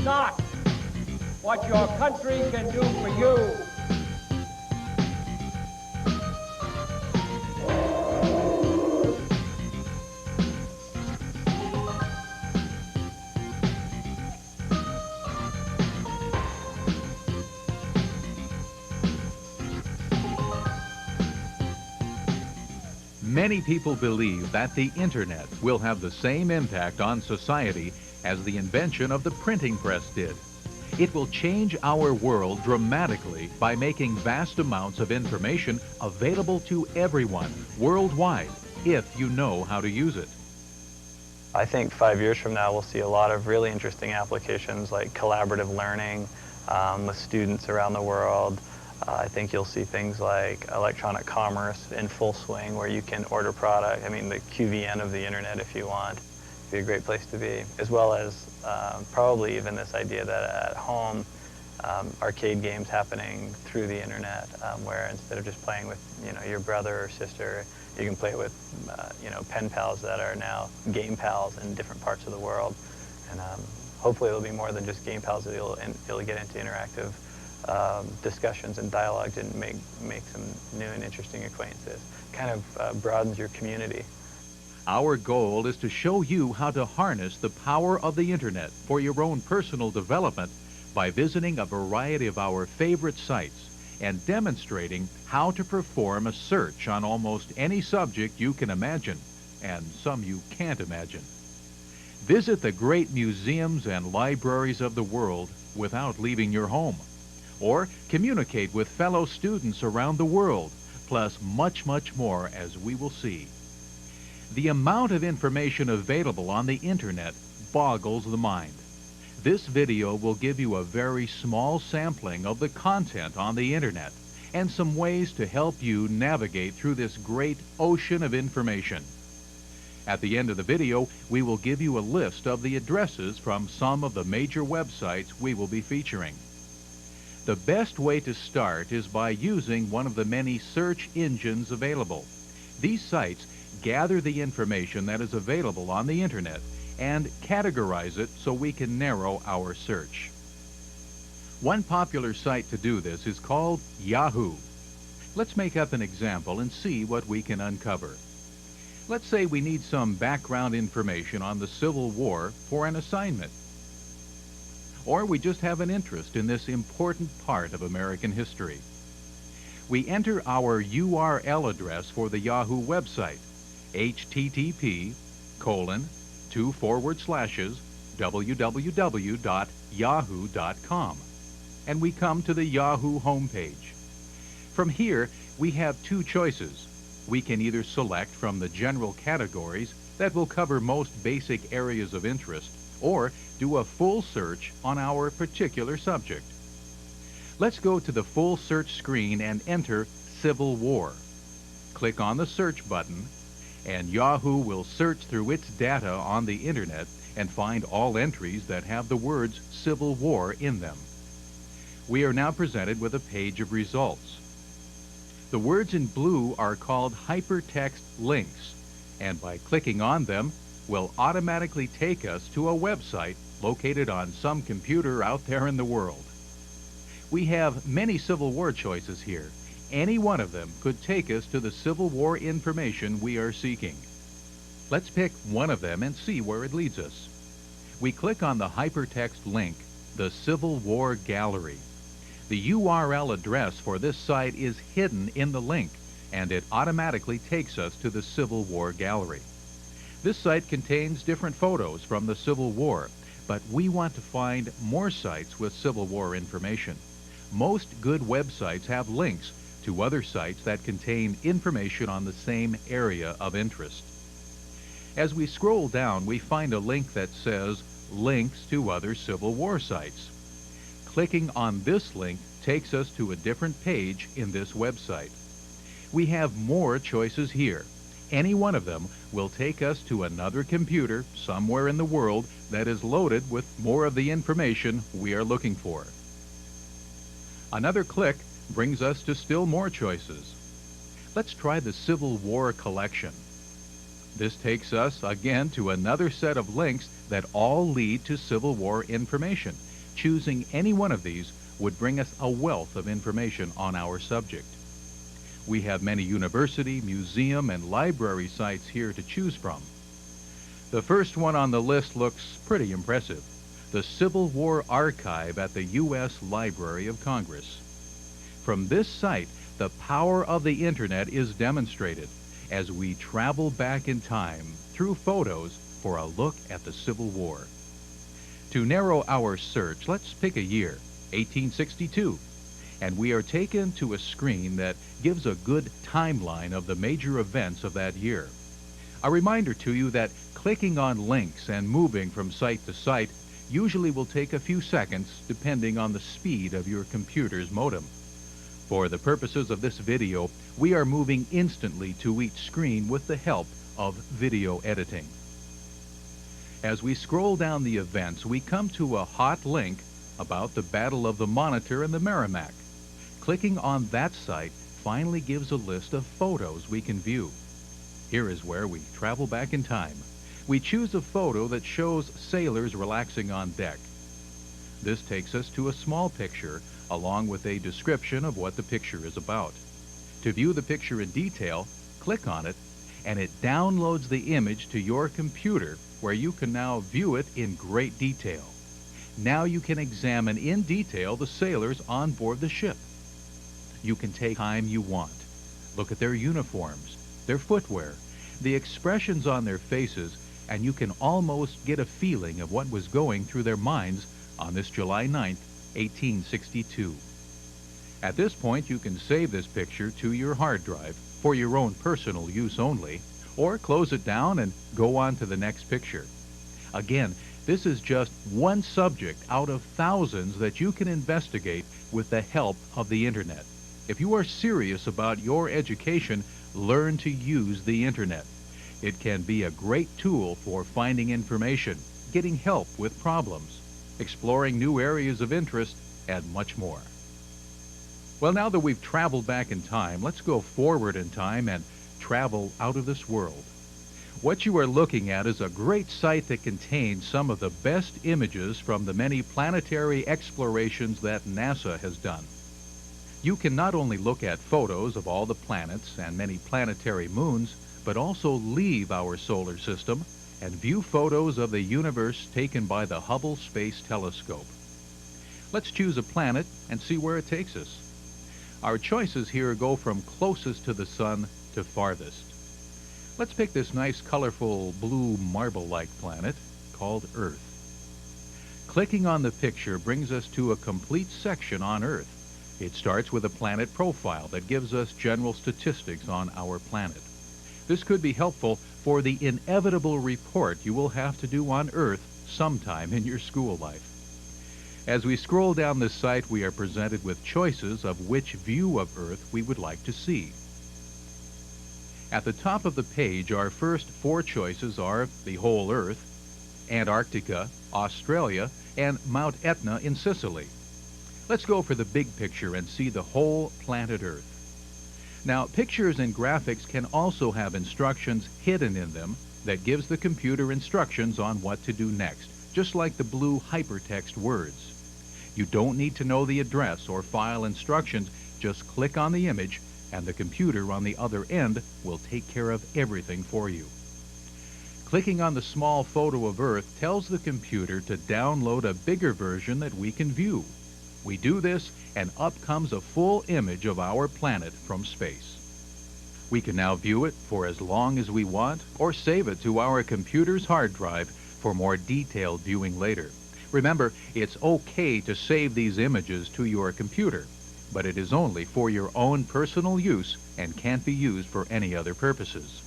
not what your country can do for you. Many people believe that the internet will have the same impact on society as the invention of the printing press did. It will change our world dramatically by making vast amounts of information available to everyone worldwide, if you know how to use it. I think 5 years from now we'll see a lot of really interesting applications like collaborative learning with students around the world. I think you'll see things like electronic commerce in full swing where you can order product. I mean, the QVN of the internet if you want. It'd be a great place to be. As well as probably even this idea that at home, arcade games happening through the internet where instead of just playing with your brother or sister, you can play with pen pals that are now game pals in different parts of the world. And hopefully it'll be more than just game pals that you'll get into interactive discussions and dialogues and make some new and interesting acquaintances. Kind of broadens your community. Our goal is to show you how to harness the power of the internet for your own personal development by visiting a variety of our favorite sites and demonstrating how to perform a search on almost any subject you can imagine, and some you can't imagine. Visit the great museums and libraries of the world without leaving your home. Or communicate with fellow students around the world, plus much, much more, as we will see. The amount of information available on the internet boggles the mind. This video will give you a very small sampling of the content on the internet and some ways to help you navigate through this great ocean of information. At the end of the video, we will give you a list of the addresses from some of the major websites we will be featuring. The best way to start is by using one of the many search engines available. These sites gather the information that is available on the internet and categorize it so we can narrow our search. One popular site to do this is called Yahoo. Let's make up an example and see what we can uncover. Let's say we need some background information on the Civil War for an assignment. Or we just have an interest in this important part of American history. We enter our URL address for the Yahoo website, http://www.yahoo.com, and we come to the Yahoo homepage. From here, we have two choices. We can either select from the general categories that will cover most basic areas of interest, or do a full search on our particular subject. Let's go to the full search screen and enter Civil War. Click on the search button, and Yahoo will search through its data on the internet and find all entries that have the words Civil War in them. We are now presented with a page of results. The words in blue are called hypertext links, and by clicking on them, will automatically take us to a website located on some computer out there in the world. We have many Civil War choices here. Any one of them could take us to the Civil War information we are seeking. Let's pick one of them and see where it leads us. We click on the hypertext link, the Civil War Gallery. The URL address for this site is hidden in the link, and it automatically takes us to the Civil War Gallery. This site contains different photos from the Civil War, but we want to find more sites with Civil War information. Most good websites have links to other sites that contain information on the same area of interest. As we scroll down, we find a link that says Links to Other Civil War Sites. Clicking on this link takes us to a different page in this website. We have more choices here. Any one of them will take us to another computer somewhere in the world that is loaded with more of the information we are looking for. Another click brings us to still more choices. Let's try the Civil War collection. This takes us again to another set of links that all lead to Civil War information. Choosing any one of these would bring us a wealth of information on our subject. We have many university, museum, and library sites here to choose from. The first one on the list looks pretty impressive: the Civil War Archive at the U.S. Library of Congress. From this site, the power of the Internet is demonstrated as we travel back in time through photos for a look at the Civil War. To narrow our search, let's pick a year, 1862, and we are taken to a screen that gives a good timeline of the major events of that year. A reminder to you that clicking on links and moving from site to site usually will take a few seconds depending on the speed of your computer's modem. For the purposes of this video, we are moving instantly to each screen with the help of video editing. As we scroll down the events, we come to a hot link about the Battle of the Monitor and the Merrimack. Clicking on that site finally gives a list of photos we can view. Here is where we travel back in time. We choose a photo that shows sailors relaxing on deck. This takes us to a small picture along with a description of what the picture is about. To view the picture in detail, click on it, and it downloads the image to your computer, where you can now view it in great detail. Now you can examine in detail the sailors on board the ship. You can take time you want. Look at their uniforms, their footwear, the expressions on their faces, and you can almost get a feeling of what was going through their minds on this July 9th, 1862. At this point, you can save this picture to your hard drive for your own personal use only, or close it down and go on to the next picture. Again, this is just one subject out of thousands that you can investigate with the help of the Internet. If you are serious about your education, learn to use the Internet. It can be a great tool for finding information, getting help with problems, exploring new areas of interest, and much more. Well, now that we've traveled back in time, let's go forward in time and travel out of this world. What you are looking at is a great site that contains some of the best images from the many planetary explorations that NASA has done. You can not only look at photos of all the planets and many planetary moons, but also leave our solar system and view photos of the universe taken by the Hubble Space Telescope. Let's choose a planet and see where it takes us. Our choices here go from closest to the sun to farthest. Let's pick this nice, colorful, blue marble-like planet called Earth. Clicking on the picture brings us to a complete section on Earth. It starts with a planet profile that gives us general statistics on our planet. This could be helpful for the inevitable report you will have to do on Earth sometime in your school life. As we scroll down this site, we are presented with choices of which view of Earth we would like to see. At the top of the page, our first four choices are the whole Earth, Antarctica, Australia, and Mount Etna in Sicily. Let's go for the big picture and see the whole planet Earth. Now, pictures and graphics can also have instructions hidden in them that gives the computer instructions on what to do next, just like the blue hypertext words. You don't need to know the address or file instructions, just click on the image and the computer on the other end will take care of everything for you. Clicking on the small photo of Earth tells the computer to download a bigger version that we can view. We do this, and up comes a full image of our planet from space. We can now view it for as long as we want, or save it to our computer's hard drive for more detailed viewing later. Remember, it's okay to save these images to your computer, but it is only for your own personal use and can't be used for any other purposes.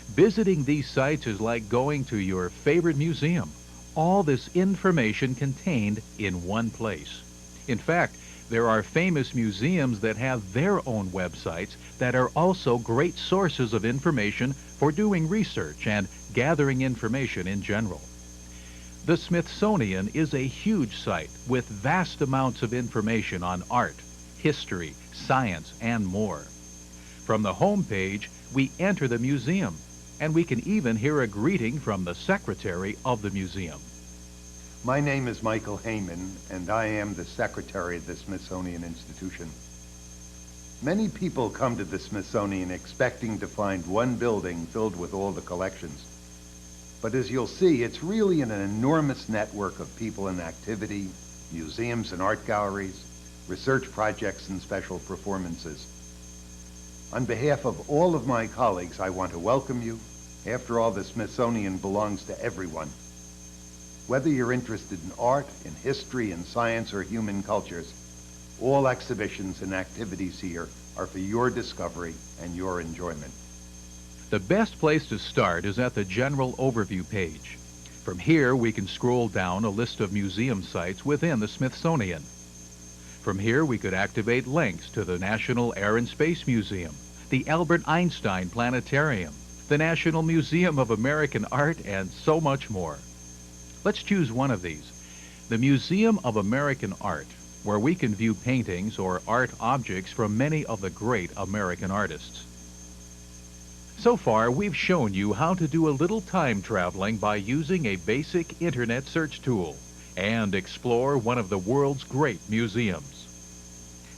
Visiting these sites is like going to your favorite museum. All this information contained in one place. In fact, there are famous museums that have their own websites that are also great sources of information for doing research and gathering information in general. The Smithsonian is a huge site with vast amounts of information on art, history, science, and more. From the home page, we enter the museum, and we can even hear a greeting from the secretary of the museum. My name is Michael Heyman, and I am the secretary of the Smithsonian Institution. Many people come to the Smithsonian expecting to find one building filled with all the collections. But as you'll see, it's really an enormous network of people and activity, museums and art galleries, research projects and special performances. On behalf of all of my colleagues, I want to welcome you. After all, the Smithsonian belongs to everyone. Whether you're interested in art, in history, in science, or human cultures, all exhibitions and activities here are for your discovery and your enjoyment. The best place to start is at the General Overview page. From here, we can scroll down a list of museum sites within the Smithsonian. From here, we could activate links to the National Air and Space Museum, the Albert Einstein Planetarium, the National Museum of American Art, and so much more. Let's choose one of these. The Museum of American Art, where we can view paintings or art objects from many of the great American artists. So far, we've shown you how to do a little time traveling by using a basic internet search tool and explore one of the world's great museums.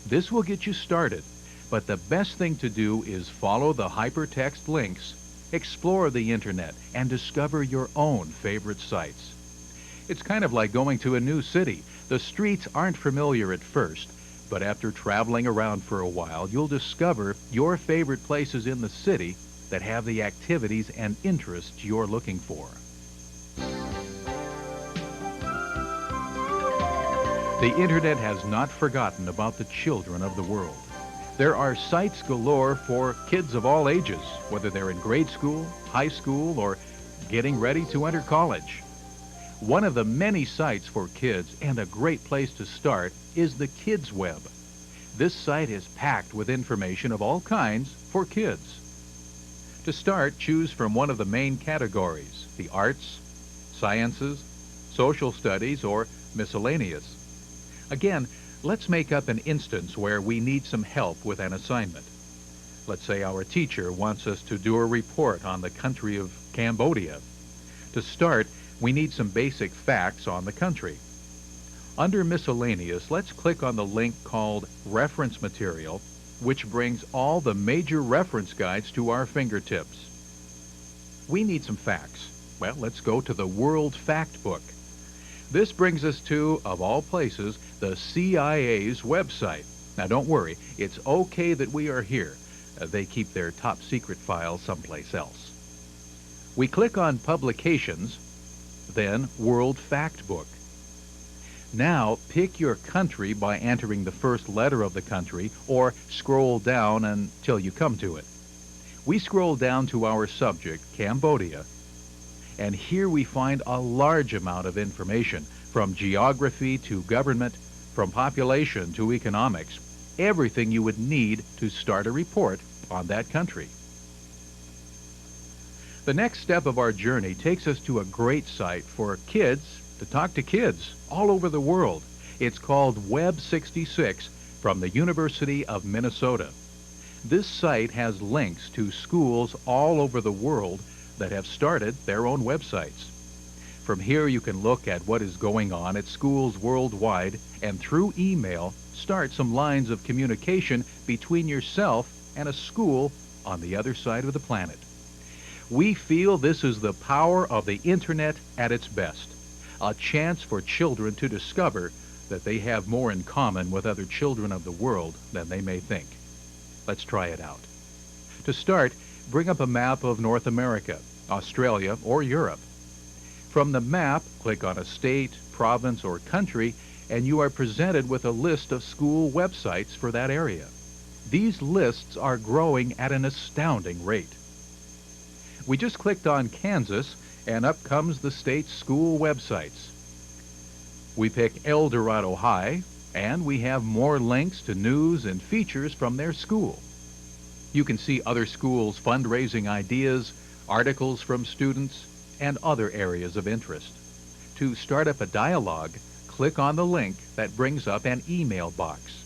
This will get you started, but the best thing to do is follow the hypertext links, explore the internet, and discover your own favorite sites. It's kind of like going to a new city. The streets aren't familiar at first, but after traveling around for a while, you'll discover your favorite places in the city that have the activities and interests you're looking for. The internet has not forgotten about the children of the world. There are sites galore for kids of all ages, whether they're in grade school, high school, or getting ready to enter college. One of the many sites for kids, and a great place to start, is the Kids Web. This site is packed with information of all kinds for kids. To start, choose from one of the main categories: the arts, sciences, social studies, or miscellaneous. Again, let's make up an instance where we need some help with an assignment. Let's say our teacher wants us to do a report on the country of Cambodia. To start, we need some basic facts on the country. Under miscellaneous, let's click on the link called Reference Material, which brings all the major reference guides to our fingertips. We need some facts. Well, let's go to the World Fact Book. This brings us to, of all places, the CIA's website. Now don't worry, it's okay that we are here. They keep their top secret files someplace else. We click on Publications, then World Fact Book. Now pick your country by entering the first letter of the country, or scroll down until you come to it. We scroll down to our subject, Cambodia, and here we find a large amount of information, from geography to government, from population to economics, everything you would need to start a report on that country. The next step of our journey takes us to a great site for kids to talk to kids all over the world. It's called Web 66 from the University of Minnesota. This site has links to schools all over the world that have started their own websites. From here you can look at what is going on at schools worldwide, and through email start some lines of communication between yourself and a school on the other side of the planet. We feel this is the power of the internet at its best, a chance for children to discover that they have more in common with other children of the world than they may think. Let's try it out. To start, bring up a map of North America, Australia, or Europe. From the map, click on a state, province, or country, and you are presented with a list of school websites for that area. These lists are growing at an astounding rate. We just clicked on Kansas, and up comes the state's school websites. We pick El Dorado High, and we have more links to news and features from their school. You can see other schools' fundraising ideas, articles from students, and other areas of interest. To start up a dialogue, click on the link that brings up an email box.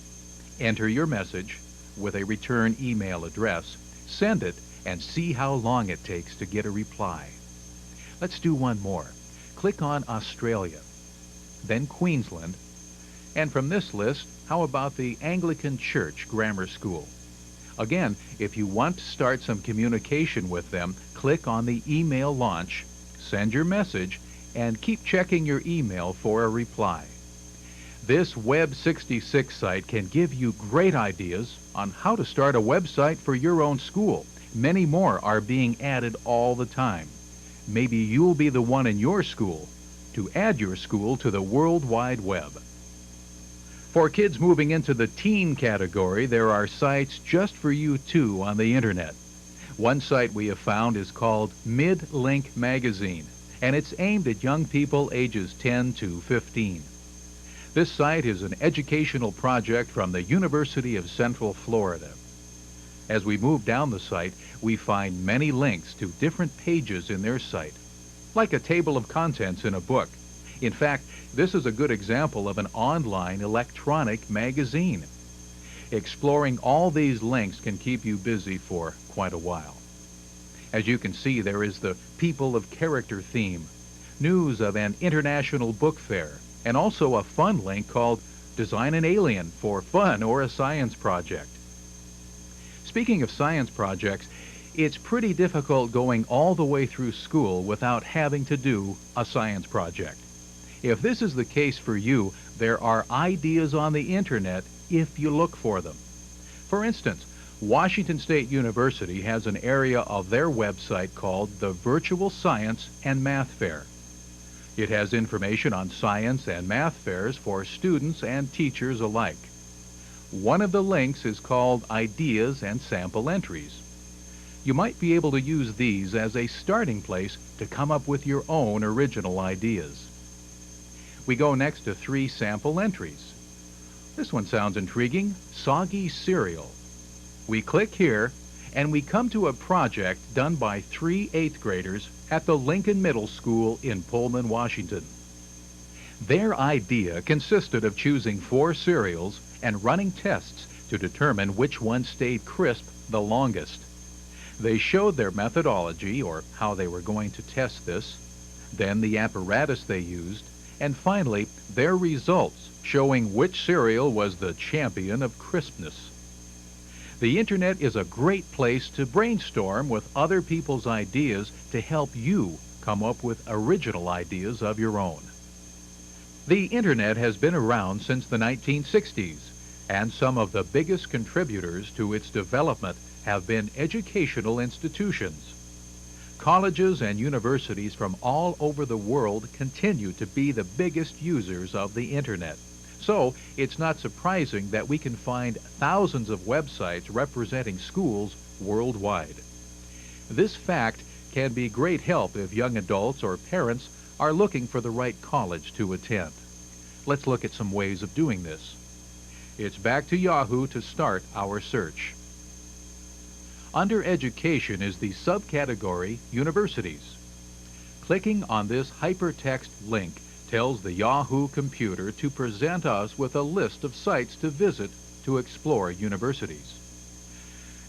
Enter your message with a return email address, send it, and see how long it takes to get a reply. Let's do one more. Click on Australia. then Queensland. And from this list, how about the Anglican Church Grammar School? Again, if you want to start some communication with them, click on the email launch, send your message, and keep checking your email for a reply. This Web 66 site can give you great ideas on how to start a website for your own school. Many more are being added all the time. Maybe you'll be the one in your school to add your school to the World Wide Web. For kids moving into the teen category, there are sites just for you too on the internet. One site we have found is called Mid-Link Magazine, and it's aimed at young people ages 10 to 15. This site is an educational project from the University of Central Florida. As we move down the site, we find many links to different pages in their site, like a table of contents in a book. In fact, this is a good example of an online electronic magazine. Exploring all these links can keep you busy for quite a while. As you can see, there is the People of Character theme, news of an international book fair, and also a fun link called Design an Alien for fun or a science project. Speaking of science projects, it's pretty difficult going all the way through school without having to do a science project. If this is the case for you, there are ideas on the internet if you look for them. For instance, Washington State University has an area of their website called the Virtual Science and Math Fair. It has information on science and math fairs for students and teachers alike. One of the links is called Ideas and Sample Entries. You might be able to use these as a starting place to come up with your own original ideas. We go next to 3 sample entries. This one sounds intriguing, soggy cereal. We click here, and we come to a project done by 3 8th graders at the Lincoln Middle School in Pullman, Washington. Their idea consisted of choosing 4 cereals and running tests to determine which one stayed crisp the longest. They showed their methodology, or how they were going to test this, then the apparatus they used, and finally, their results showing which cereal was the champion of crispness. The internet is a great place to brainstorm with other people's ideas to help you come up with original ideas of your own. The internet has been around since the 1960s, and some of the biggest contributors to its development have been educational institutions. Colleges and universities from all over the world continue to be the biggest users of the internet. So it's not surprising that we can find thousands of websites representing schools worldwide. This fact can be great help if young adults or parents are looking for the right college to attend. Let's look at some ways of doing this. It's back to Yahoo to start our search. Under Education is the subcategory Universities. Clicking on this hypertext link tells the Yahoo computer to present us with a list of sites to visit to explore universities.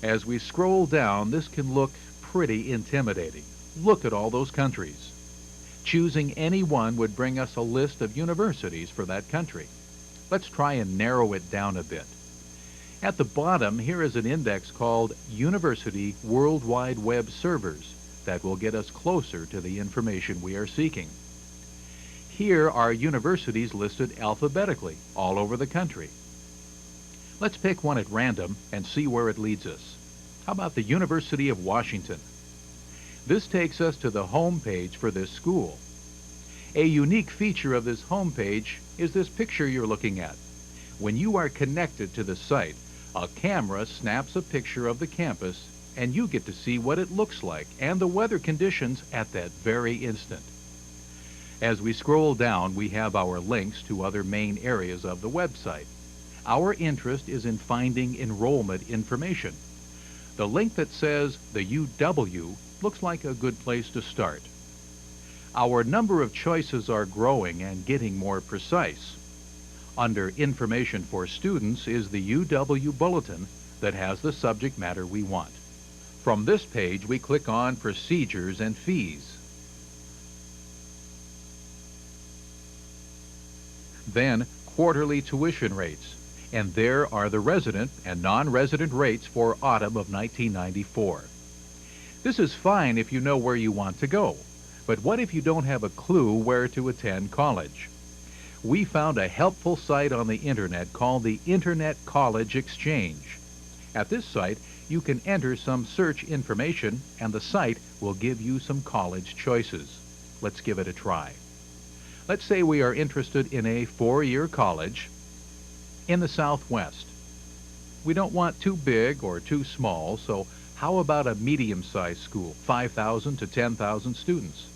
As we scroll down, this can look pretty intimidating. Look at all those countries. Choosing any one would bring us a list of universities for that country. Let's try and narrow it down a bit. At the bottom, here is an index called University World Wide Web Servers that will get us closer to the information we are seeking. Here are universities listed alphabetically all over the country. Let's pick one at random and see where it leads us. How about the University of Washington? This takes us to the home page for this school. A unique feature of this home page is this picture you're looking at. When you are connected to the site, a camera snaps a picture of the campus and you get to see what it looks like and the weather conditions at that very instant. As we scroll down, we have our links to other main areas of the website. Our interest is in finding enrollment information. The link that says the UW looks like a good place to start. Our number of choices are growing and getting more precise. Under Information for Students is the UW Bulletin that has the subject matter we want. From this page, we click on Procedures and Fees. Then quarterly tuition rates, and there are the resident and non-resident rates for autumn of 1994. This is fine if you know where you want to go, but what if you don't have a clue where to attend college? We found a helpful site on the internet called the Internet College Exchange. At this site, you can enter some search information and the site will give you some college choices. Let's give it a try. Let's say we are interested in a 4-year college in the Southwest. We don't want too big or too small, so how about a medium-sized school, 5,000 to 10,000 students?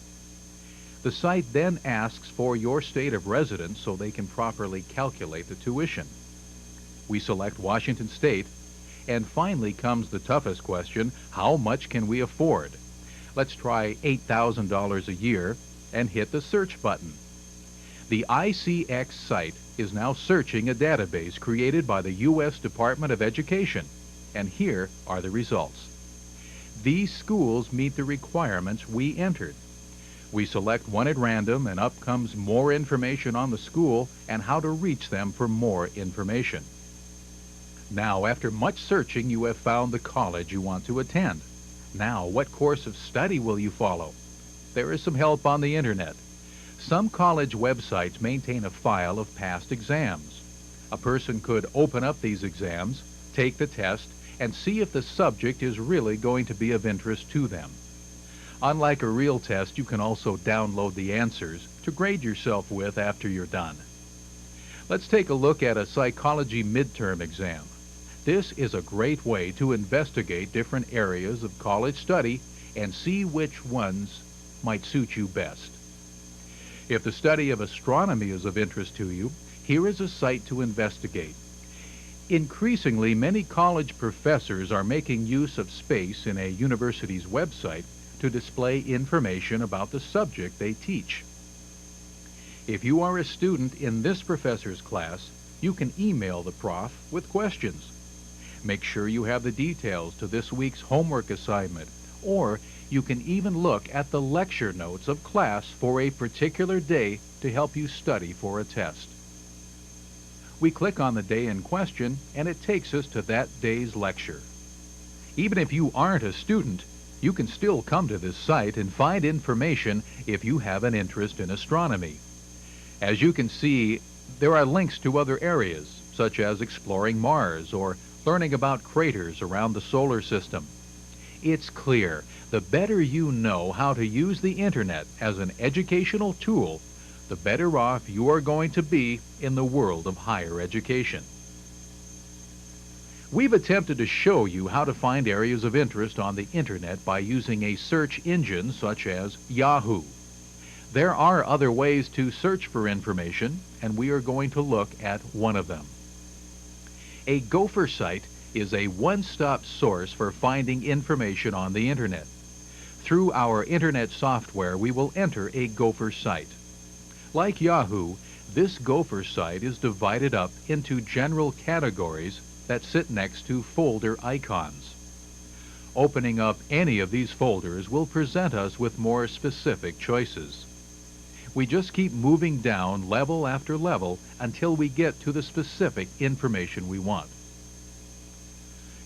The site then asks for your state of residence so they can properly calculate the tuition. We select Washington State, and finally comes the toughest question: how much can we afford? Let's try $8,000 a year and hit the search button. The ICX site is now searching a database created by the U.S. Department of Education, and here are the results. These schools meet the requirements we entered. We select one at random, and up comes more information on the school and how to reach them for more information. Now, after much searching, you have found the college you want to attend. Now, what course of study will you follow? There is some help on the internet. Some college websites maintain a file of past exams. A person could open up these exams, take the test, and see if the subject is really going to be of interest to them. Unlike a real test, you can also download the answers to grade yourself with after you're done. Let's take a look at a psychology midterm exam. This is a great way to investigate different areas of college study and see which ones might suit you best. If the study of astronomy is of interest to you, here is a site to investigate. Increasingly, many college professors are making use of space in a university's website to display information about the subject they teach. If you are a student in this professor's class, you can email the prof with questions. Make sure you have the details to this week's homework assignment, or you can even look at the lecture notes of class for a particular day to help you study for a test. We click on the day in question, and it takes us to that day's lecture. Even if you aren't a student, you can still come to this site and find information if you have an interest in astronomy. As you can see, there are links to other areas, such as exploring Mars or learning about craters around the solar system. It's clear, the better you know how to use the internet as an educational tool, the better off you are going to be in the world of higher education. We've attempted to show you how to find areas of interest on the internet by using a search engine such as Yahoo. There are other ways to search for information, and we are going to look at one of them. A Gopher site is a one-stop source for finding information on the internet. Through our internet software, we will enter a Gopher site. Like Yahoo, this Gopher site is divided up into general categories that sit next to folder icons. Opening up any of these folders will present us with more specific choices. We just keep moving down level after level until we get to the specific information we want.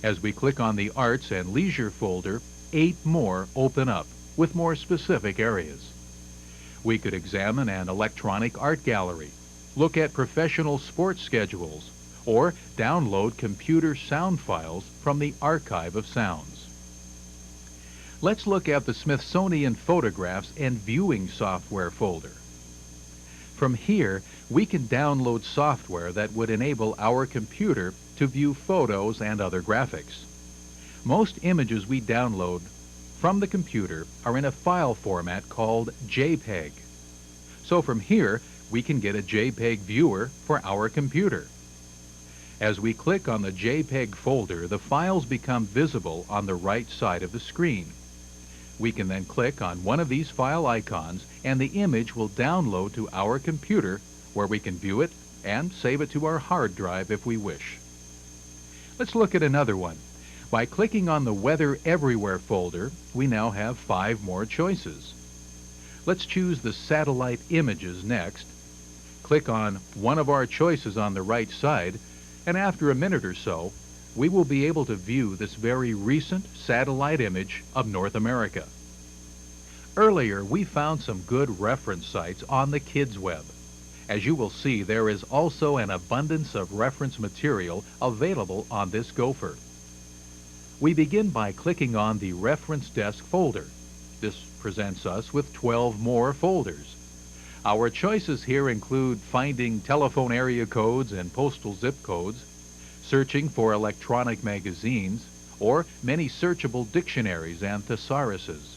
As we click on the Arts and Leisure folder, 8 more open up with more specific areas. We could examine an electronic art gallery, look at professional sports schedules, or download computer sound files from the Archive of Sounds. Let's look at the Smithsonian Photographs and Viewing Software folder. From here, we can download software that would enable our computer to view photos and other graphics. Most images we download from the computer are in a file format called JPEG. So from here, we can get a JPEG viewer for our computer. As we click on the JPEG folder, the files become visible on the right side of the screen. We can then click on one of these file icons and the image will download to our computer, where we can view it and save it to our hard drive if we wish. Let's look at another one. By clicking on the Weather Everywhere folder, we now have 5 more choices. Let's choose the satellite images next. Click on one of our choices on the right side, and after a minute or so, we will be able to view this very recent satellite image of North America. Earlier, we found some good reference sites on the Kids Web. As you will see, there is also an abundance of reference material available on this gopher. We begin by clicking on the Reference Desk folder. This presents us with 12 more folders. Our choices here include finding telephone area codes and postal zip codes, searching for electronic magazines, or many searchable dictionaries and thesauruses.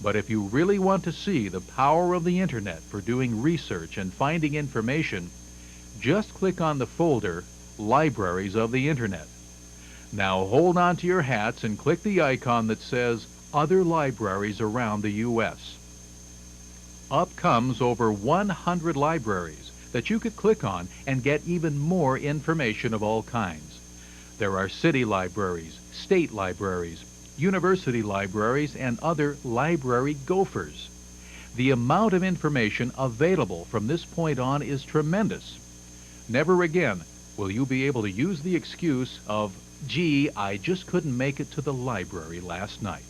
But if you really want to see the power of the Internet for doing research and finding information, just click on the folder Libraries of the Internet. Now hold on to your hats and click the icon that says Other Libraries around the U.S. Up comes over 100 libraries that you could click on and get even more information of all kinds. There are city libraries, state libraries, university libraries, and other library gophers. The amount of information available from this point on is tremendous. Never again will you be able to use the excuse of, "Gee, I just couldn't make it to the library last night."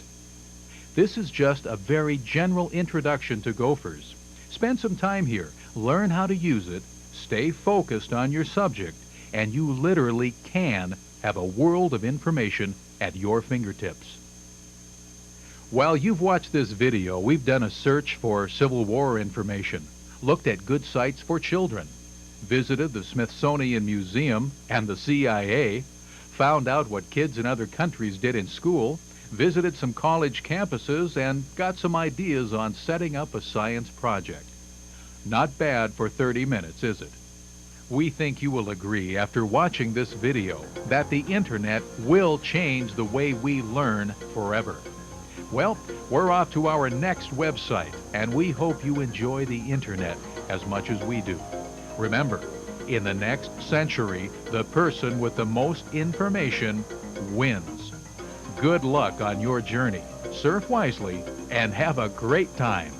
This is just a very general introduction to gophers. Spend some time here, learn how to use it, stay focused on your subject, and you literally can have a world of information at your fingertips. While you've watched this video, we've done a search for Civil War information, looked at good sites for children, visited the Smithsonian Museum and the CIA, found out what kids in other countries did in school, visited some college campuses, and got some ideas on setting up a science project. Not bad for 30 minutes, is it? We think you will agree after watching this video that the Internet will change the way we learn forever. Well, we're off to our next website, and we hope you enjoy the Internet as much as we do. Remember, in the next century, the person with the most information wins. Good luck on your journey. Surf wisely and have a great time.